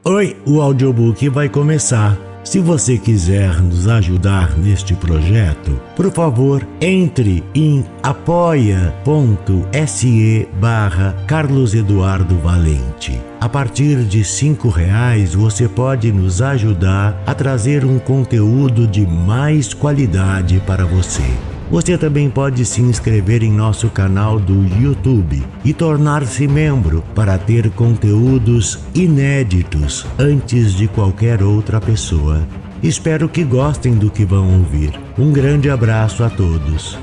Oi, o audiobook vai começar. Se você quiser nos ajudar neste projeto, por favor, entre em apoia.se/Carlos Eduardo Valente. A partir de R$5 você pode nos ajudar a trazer um conteúdo de mais qualidade para você. Você também pode se inscrever em nosso canal do YouTube e tornar-se membro para ter conteúdos inéditos antes de qualquer outra pessoa. Espero que gostem do que vão ouvir. Um grande abraço a todos.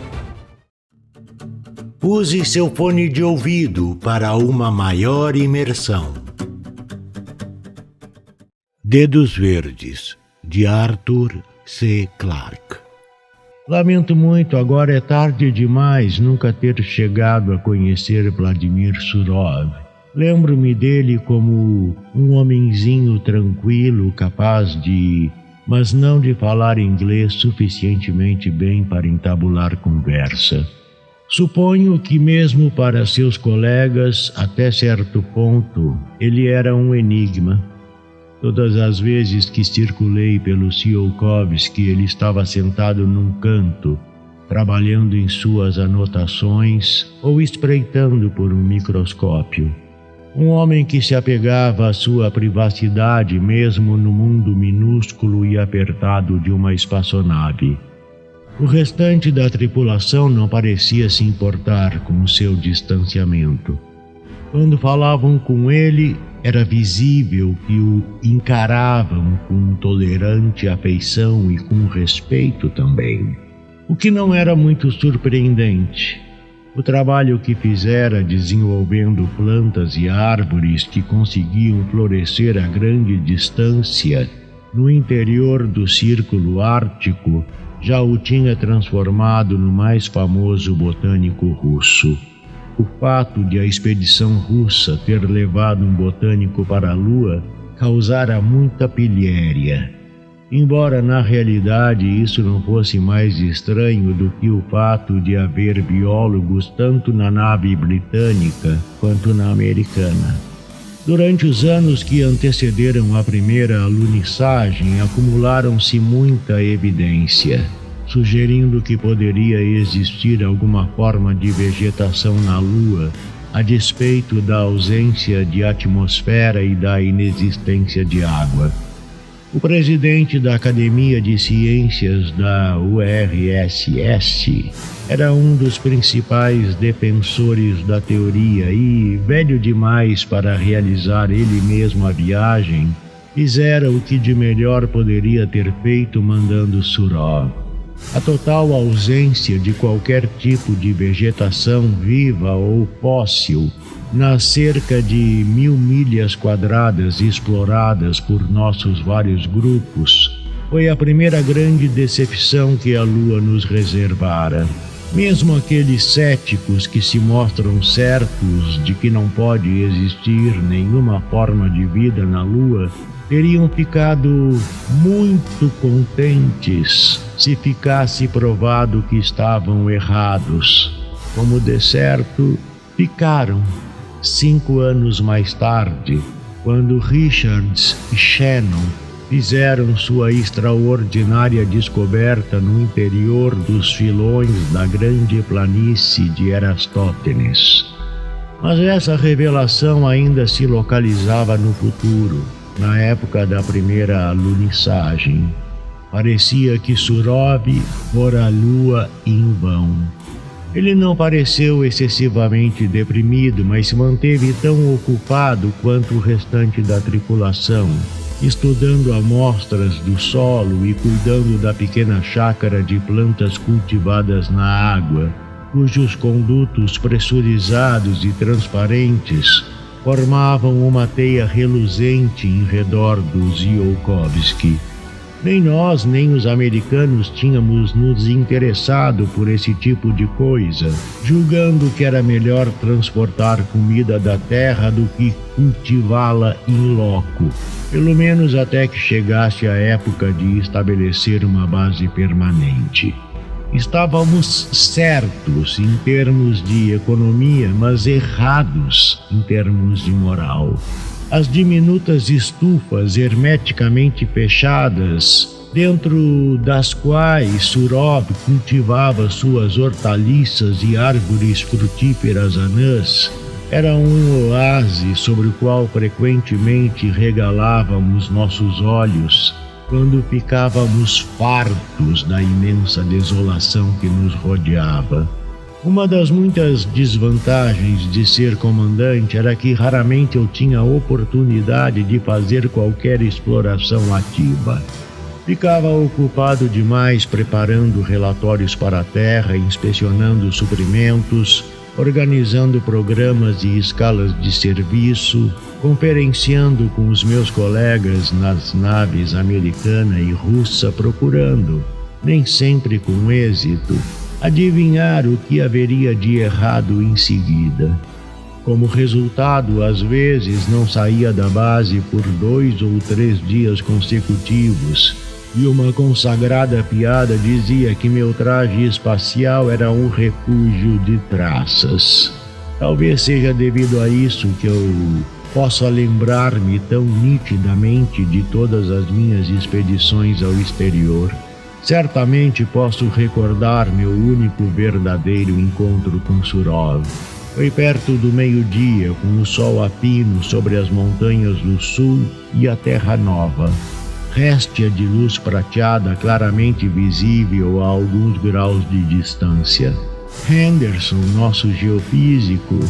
Use seu fone de ouvido para uma maior imersão. Dedos Verdes, de Arthur C. Clarke. Lamento muito, agora é tarde demais nunca ter chegado a conhecer Vladimir Surov. Lembro-me dele como um homenzinho tranquilo, capaz mas não de falar inglês suficientemente bem para entabular conversa. Suponho que mesmo para seus colegas, até certo ponto, ele era um enigma. Todas as vezes que circulei pelo Tsiolkovsky, ele estava sentado num canto, trabalhando em suas anotações ou espreitando por um microscópio. Um homem que se apegava à sua privacidade mesmo no mundo minúsculo e apertado de uma espaçonave. O restante da tripulação não parecia se importar com o seu distanciamento. Quando falavam com ele, era visível que o encaravam com tolerante afeição e com respeito também, o que não era muito surpreendente. O trabalho que fizera desenvolvendo plantas e árvores que conseguiam florescer a grande distância no interior do Círculo Ártico já o tinha transformado no mais famoso botânico russo. O fato de a expedição russa ter levado um botânico para a Lua causara muita pilhéria, embora na realidade isso não fosse mais estranho do que o fato de haver biólogos tanto na nave britânica quanto na americana. Durante os anos que antecederam a primeira alunissagem, acumularam-se muita evidência, sugerindo que poderia existir alguma forma de vegetação na Lua, a despeito da ausência de atmosfera e da inexistência de água. O presidente da Academia de Ciências da URSS era um dos principais defensores da teoria e, velho demais para realizar ele mesmo a viagem, fizera o que de melhor poderia ter feito mandando Surov. A total ausência de qualquer tipo de vegetação viva ou fóssil nas cerca de 1000 milhas quadradas exploradas por nossos vários grupos foi a primeira grande decepção que a Lua nos reservara. Mesmo aqueles céticos que se mostram certos de que não pode existir nenhuma forma de vida na Lua teriam ficado muito contentes se ficasse provado que estavam errados, como de certo ficaram 5 anos mais tarde, quando Richards e Shannon fizeram sua extraordinária descoberta no interior dos filões da grande planície de Erastótenes. Mas essa revelação ainda se localizava no futuro, na época da primeira alunissagem. Parecia que Surov fora a Lua em vão. Ele não pareceu excessivamente deprimido, mas se manteve tão ocupado quanto o restante da tripulação, estudando amostras do solo e cuidando da pequena chácara de plantas cultivadas na água, cujos condutos pressurizados e transparentes formavam uma teia reluzente em redor do Tsiolkovsky. Nem nós, nem os americanos tínhamos nos interessado por esse tipo de coisa, julgando que era melhor transportar comida da terra do que cultivá-la in loco, pelo menos até que chegasse a época de estabelecer uma base permanente. Estávamos certos em termos de economia, mas errados em termos de moral. As diminutas estufas hermeticamente fechadas, dentro das quais Surov cultivava suas hortaliças e árvores frutíferas anãs, era um oásis sobre o qual frequentemente regalávamos nossos olhos quando ficávamos fartos da imensa desolação que nos rodeava. Uma das muitas desvantagens de ser comandante era que raramente eu tinha oportunidade de fazer qualquer exploração ativa. Ficava ocupado demais preparando relatórios para a terra, inspecionando suprimentos, organizando programas e escalas de serviço, conferenciando com os meus colegas nas naves americana e russa, procurando, nem sempre com êxito, adivinhar o que haveria de errado em seguida. Como resultado, às vezes não saía da base por 2 ou 3 dias consecutivos, e uma consagrada piada dizia que meu traje espacial era um refúgio de traças. Talvez seja devido a isso que eu possa lembrar-me tão nitidamente de todas as minhas expedições ao exterior. Certamente posso recordar meu único verdadeiro encontro com Surov. Foi perto do meio-dia, com o sol a pino sobre as montanhas do sul e a Terra Nova. Réstia de luz prateada claramente visível a alguns graus de distância. Henderson, nosso geofísico,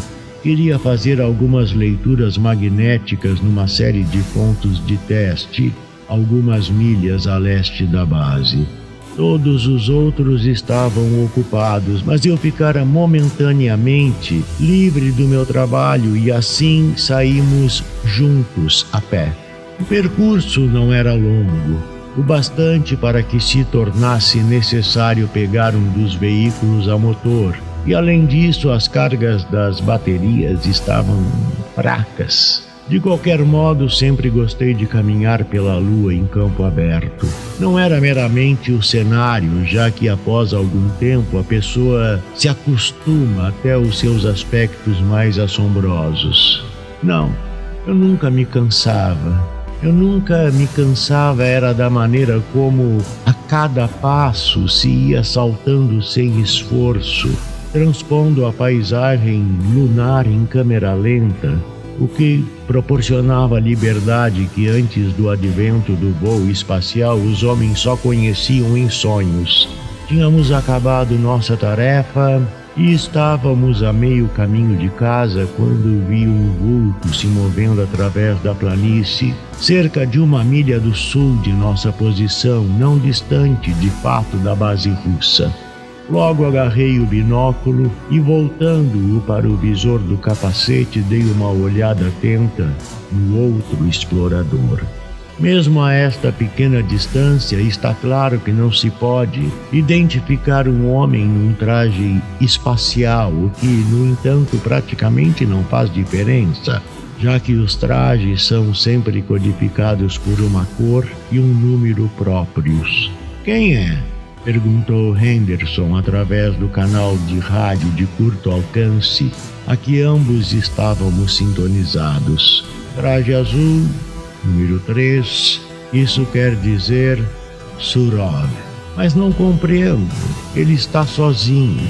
queria fazer algumas leituras magnéticas numa série de pontos de teste, algumas milhas a leste da base. Todos os outros estavam ocupados, mas eu ficara momentaneamente livre do meu trabalho e assim saímos juntos a pé. O percurso não era longo, o bastante para que se tornasse necessário pegar um dos veículos a motor, e além disso as cargas das baterias estavam fracas. De qualquer modo, sempre gostei de caminhar pela lua em campo aberto. Não era meramente o cenário, já que após algum tempo a pessoa se acostuma até os seus aspectos mais assombrosos. Não, eu nunca me cansava. Era da maneira como a cada passo se ia saltando sem esforço, transpondo a paisagem lunar em câmera lenta, o que proporcionava a liberdade que antes do advento do voo espacial os homens só conheciam em sonhos. Tínhamos acabado nossa tarefa e estávamos a meio caminho de casa quando vi um vulto se movendo através da planície, cerca de 1 milha do sul de nossa posição, não distante de fato da base russa. Logo agarrei o binóculo e, voltando-o para o visor do capacete, dei uma olhada atenta no outro explorador. Mesmo a esta pequena distância, está claro que não se pode identificar um homem num traje espacial, o que, no entanto, praticamente não faz diferença, já que os trajes são sempre codificados por uma cor e um número próprios. Quem é? Perguntou Henderson através do canal de rádio de curto alcance a que ambos estávamos sintonizados. Traje azul, número 3, isso quer dizer Surov. Mas não compreendo, ele está sozinho.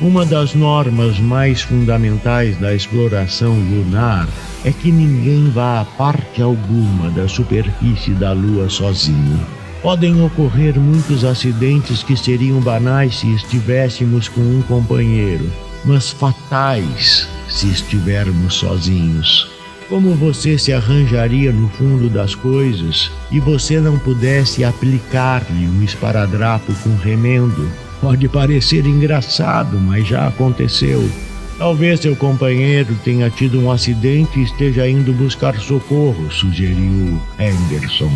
Uma das normas mais fundamentais da exploração lunar é que ninguém vá a parte alguma da superfície da Lua sozinho. Podem ocorrer muitos acidentes que seriam banais se estivéssemos com um companheiro, mas fatais se estivermos sozinhos. Como você se arranjaria no fundo das coisas e você não pudesse aplicar-lhe um esparadrapo com remendo? Pode parecer engraçado, mas já aconteceu. Talvez seu companheiro tenha tido um acidente e esteja indo buscar socorro, sugeriu Henderson.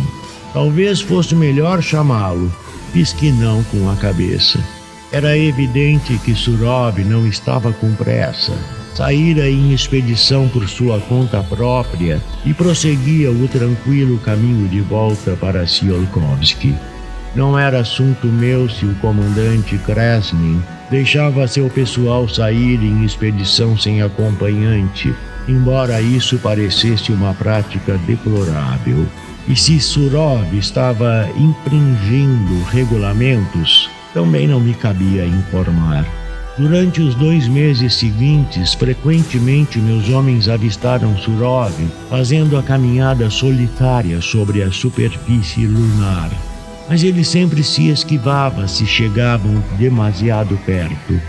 Talvez fosse melhor chamá-lo. Fiz que não com a cabeça. Era evidente que Surov não estava com pressa. Saíra em expedição por sua conta própria e prosseguia o tranquilo caminho de volta para Tsiolkovsky. Não era assunto meu se o comandante Krasnin deixava seu pessoal sair em expedição sem acompanhante, embora isso parecesse uma prática deplorável. E se Surov estava infringindo regulamentos, também não me cabia informar. Durante os 2 meses seguintes, frequentemente meus homens avistaram Surov fazendo a caminhada solitária sobre a superfície lunar. Mas ele sempre se esquivava se chegavam demasiado perto.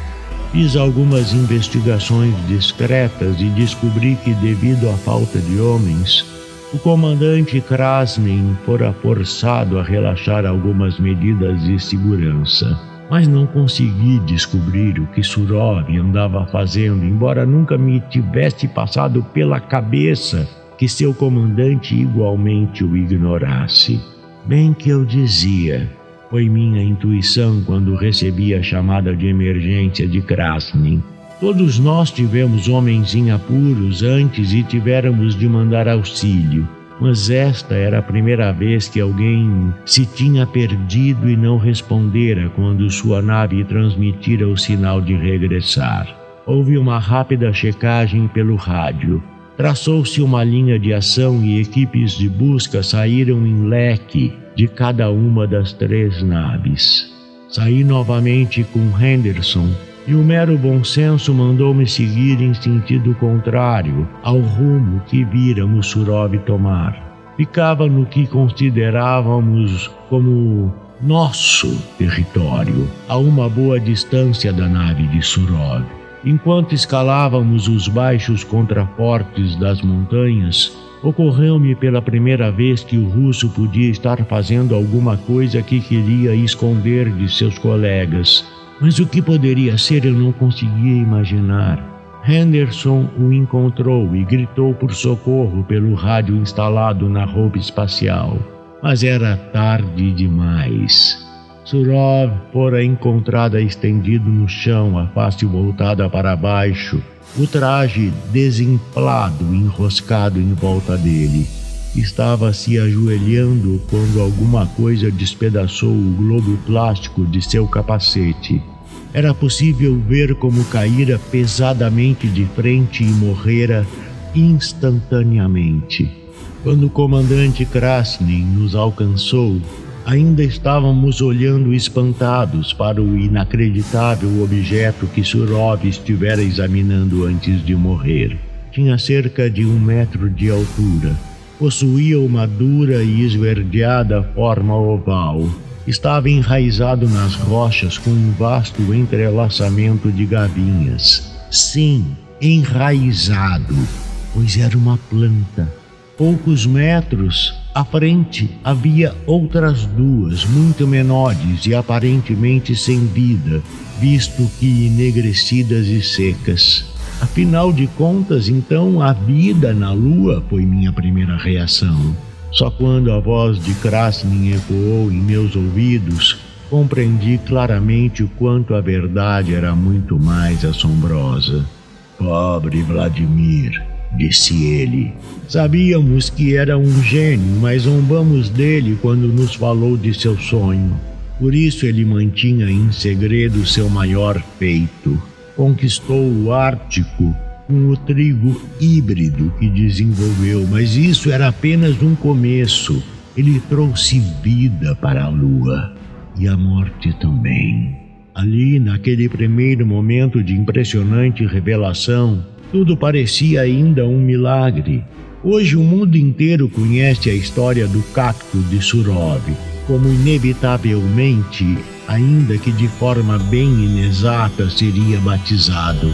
Fiz algumas investigações discretas e descobri que, devido à falta de homens, o comandante Krasnin fora forçado a relaxar algumas medidas de segurança. Mas não consegui descobrir o que Surov andava fazendo, embora nunca me tivesse passado pela cabeça que seu comandante igualmente o ignorasse. Bem que eu dizia, foi minha intuição quando recebi a chamada de emergência de Krasnin. Todos nós tivemos homens em apuros antes e tivéramos de mandar auxílio. Mas esta era a primeira vez que alguém se tinha perdido e não respondera quando sua nave transmitira o sinal de regressar. Houve uma rápida checagem pelo rádio. Traçou-se uma linha de ação e equipes de busca saíram em leque de cada uma das 3 naves. Saí novamente com Henderson e o mero bom senso mandou-me seguir em sentido contrário ao rumo que víramos Surov tomar. Ficava no que considerávamos como nosso território, a uma boa distância da nave de Surov. Enquanto escalávamos os baixos contrafortes das montanhas, ocorreu-me pela primeira vez que o russo podia estar fazendo alguma coisa que queria esconder de seus colegas. Mas o que poderia ser eu não conseguia imaginar. Henderson o encontrou e gritou por socorro pelo rádio instalado na roupa espacial. Mas era tarde demais. Surov fora encontrada estendido no chão, a face voltada para baixo, o traje desemplado enroscado em volta dele. Estava se ajoelhando quando alguma coisa despedaçou o globo plástico de seu capacete. Era possível ver como caíra pesadamente de frente e morrera instantaneamente. Quando o comandante Krasnin nos alcançou, ainda estávamos olhando espantados para o inacreditável objeto que Surov estivera examinando antes de morrer. Tinha cerca de 1 metro de altura. Possuía uma dura e esverdeada forma oval. Estava enraizado nas rochas com um vasto entrelaçamento de gavinhas. Sim, enraizado, pois era uma planta. Poucos metros à frente havia outras 2, muito menores e aparentemente sem vida, visto que enegrecidas e secas. Afinal de contas, então, a vida na Lua foi minha primeira reação. Só quando a voz de Krasnin ecoou em meus ouvidos, compreendi claramente o quanto a verdade era muito mais assombrosa. Pobre Vladimir, disse ele. Sabíamos que era um gênio, mas zombamos dele quando nos falou de seu sonho. Por isso ele mantinha em segredo seu maior feito. Conquistou o Ártico com o trigo híbrido que desenvolveu, mas isso era apenas um começo. Ele trouxe vida para a Lua e a morte também. Ali, naquele primeiro momento de impressionante revelação, tudo parecia ainda um milagre. Hoje o mundo inteiro conhece a história do cacto de Surov, como inevitavelmente, ainda que de forma bem inexata, seria batizado.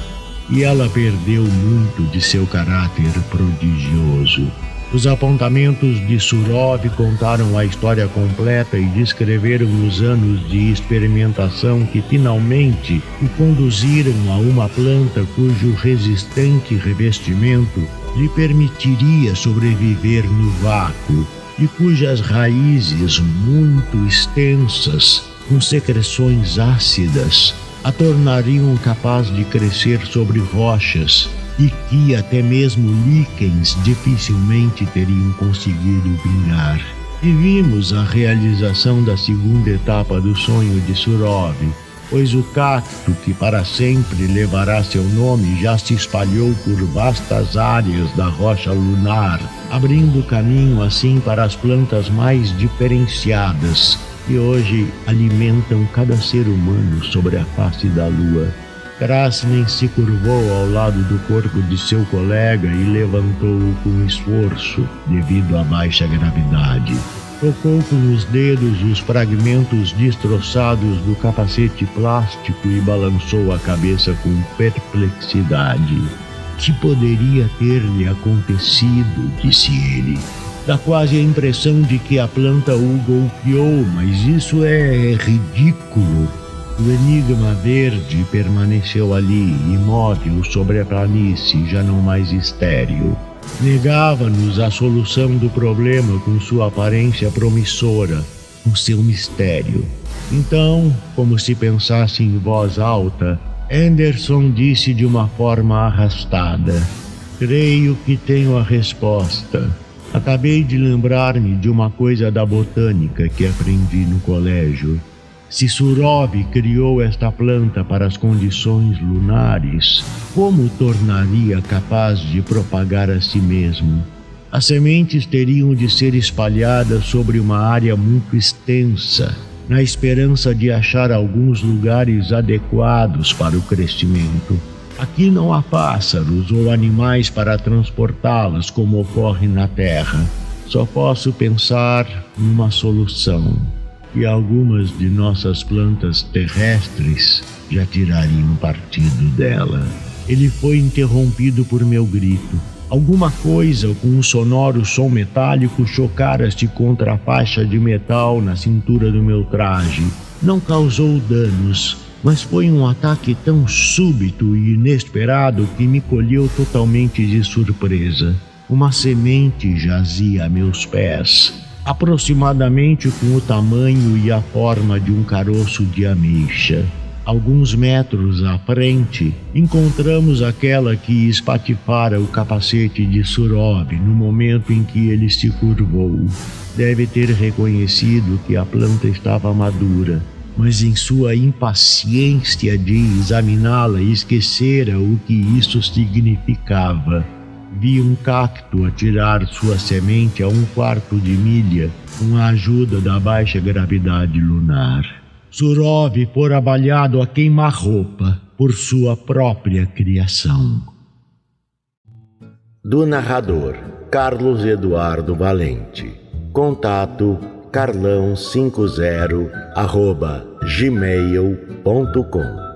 E ela perdeu muito de seu caráter prodigioso. Os apontamentos de Surov contaram a história completa e descreveram os anos de experimentação que finalmente o conduziram a uma planta cujo resistente revestimento lhe permitiria sobreviver no vácuo e cujas raízes muito extensas, com secreções ácidas, a tornariam capaz de crescer sobre rochas e que até mesmo líquens dificilmente teriam conseguido vingar. E vimos a realização da segunda etapa do sonho de Surov, pois o cacto que para sempre levará seu nome já se espalhou por vastas áreas da rocha lunar, abrindo caminho assim para as plantas mais diferenciadas que hoje alimentam cada ser humano sobre a face da lua. Krasnin se curvou ao lado do corpo de seu colega e levantou-o com esforço devido à baixa gravidade. Tocou com os dedos os fragmentos destroçados do capacete plástico e balançou a cabeça com perplexidade. Que poderia ter-lhe acontecido? Disse ele. Dá quase a impressão de que a planta o golpeou, mas isso é ridículo. O enigma verde permaneceu ali, imóvel sobre a planície, já não mais estéril. Negava-nos a solução do problema com sua aparência promissora, com seu mistério. Então, como se pensasse em voz alta, Anderson disse de uma forma arrastada: "Creio que tenho a resposta. Acabei de lembrar-me de uma coisa da botânica que aprendi no colégio. Se Surov criou esta planta para as condições lunares, como tornaria capaz de propagar a si mesmo? As sementes teriam de ser espalhadas sobre uma área muito extensa, na esperança de achar alguns lugares adequados para o crescimento. Aqui não há pássaros ou animais para transportá-las como ocorre na Terra. Só posso pensar numa solução. E algumas de nossas plantas terrestres já tirariam partido dela." Ele foi interrompido por meu grito. Alguma coisa com um sonoro som metálico chocara-se contra a faixa de metal na cintura do meu traje. Não causou danos, mas foi um ataque tão súbito e inesperado que me colheu totalmente de surpresa. Uma semente jazia a meus pés, aproximadamente com o tamanho e a forma de um caroço de ameixa. Alguns metros à frente, encontramos aquela que espatifara o capacete de Surov no momento em que ele se curvou. Deve ter reconhecido que a planta estava madura, mas em sua impaciência de examiná-la esquecera o que isso significava. Vi um cacto atirar sua semente a 1/4 de milha com a ajuda da baixa gravidade lunar. Surov fora abalhado a queima-roupa por sua própria criação. Do narrador Carlos Eduardo Valente. Contato carlão50@gmail.com